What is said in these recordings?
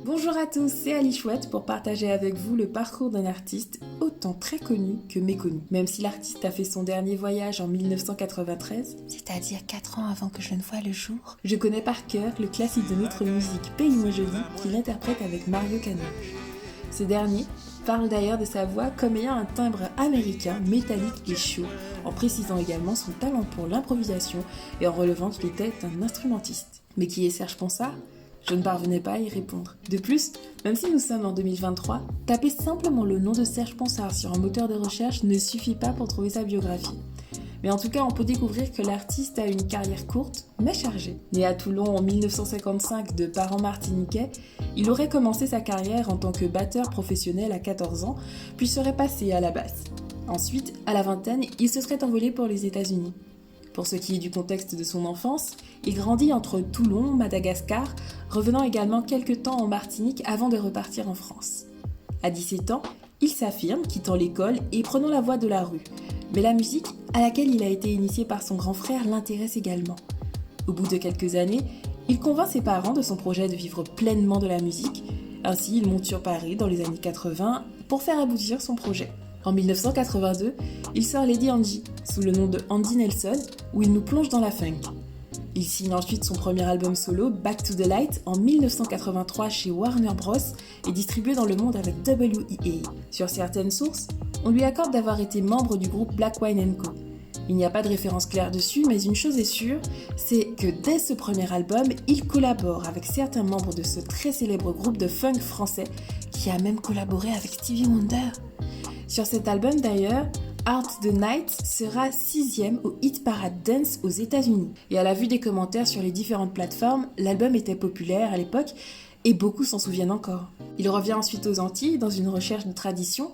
Bonjour à tous, c'est Ali Chouette pour partager avec vous le parcours d'un artiste autant très connu que méconnu. Même si l'artiste a fait son dernier voyage en 1993, c'est-à-dire 4 ans avant que je ne voie le jour, je connais par cœur le classique de notre musique Paye-moi joli qu'il interprète avec Mario Canonge. Ce dernier parle d'ailleurs de sa voix comme ayant un timbre américain, métallique et chaud, en précisant également son talent pour l'improvisation et en relevant qu'il était un instrumentiste. Mais qui est Serge Ponsard ? Je ne parvenais pas à y répondre. De plus, même si nous sommes en 2023, taper simplement le nom de Serge Ponsard sur un moteur de recherche ne suffit pas pour trouver sa biographie. Mais en tout cas, on peut découvrir que l'artiste a une carrière courte, mais chargée. Né à Toulon en 1955 de parents martiniquais, il aurait commencé sa carrière en tant que batteur professionnel à 14 ans, puis serait passé à la basse. Ensuite, à la vingtaine, il se serait envolé pour les États-Unis. Pour ce qui est du contexte de son enfance, il grandit entre Toulon, Madagascar, revenant également quelques temps en Martinique avant de repartir en France. À 17 ans, il s'affirme, quittant l'école et prenant la voie de la rue. Mais la musique, à laquelle il a été initié par son grand frère, l'intéresse également. Au bout de quelques années, il convainc ses parents de son projet de vivre pleinement de la musique. Ainsi, il monte sur Paris dans les années 80 pour faire aboutir son projet. En 1982, il sort Lady Angie, sous le nom de Andy Nelson, où il nous plonge dans la funk. Il signe ensuite son premier album solo, Back to the Light, en 1983 chez Warner Bros. Et distribué dans le monde avec WEA. Sur certaines sources, on lui accorde d'avoir été membre du groupe Black Wine & Co. Il n'y a pas de référence claire dessus, mais une chose est sûre, c'est que dès ce premier album, il collabore avec certains membres de ce très célèbre groupe de funk français, qui a même collaboré avec Stevie Wonder. Sur cet album d'ailleurs, Art the Night sera 6e au Hit Parade Dance aux États-Unis. Et à la vue des commentaires sur les différentes plateformes, l'album était populaire à l'époque et beaucoup s'en souviennent encore. Il revient ensuite aux Antilles dans une recherche de tradition.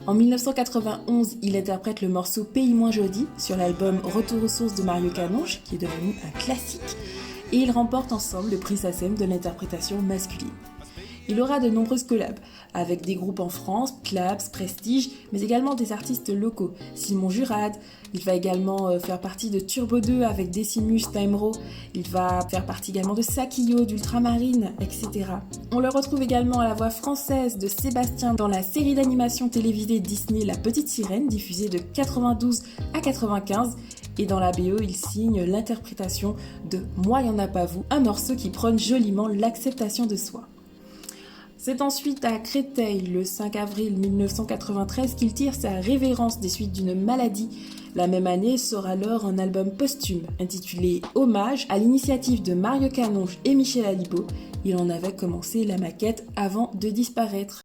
En 1991, il interprète le morceau Paye-moi joli sur l'album Retour aux sources de Mario Canonge, qui est devenu un classique, et ils remportent ensemble le prix SACEM de l'interprétation masculine. Il aura de nombreuses collabs avec des groupes en France, Claps, Prestige, mais également des artistes locaux. Simon Jurade, il va également faire partie de Turbo 2 avec Decimus, Timero, il va faire partie également de Sakillo, d'Ultramarine, etc. On le retrouve également à la voix française de Sébastien dans la série d'animation télévisée Disney La Petite Sirène, diffusée de 92 à 95. Et dans la BO, il signe l'interprétation de Moi y'en a pas vous, un morceau qui prône joliment l'acceptation de soi. C'est ensuite à Créteil, le 5 avril 1993, qu'il tire sa révérence des suites d'une maladie. La même année sort alors un album posthume intitulé Hommage à l'initiative de Mario Canonge et Michel Alibo. Il en avait commencé la maquette avant de disparaître.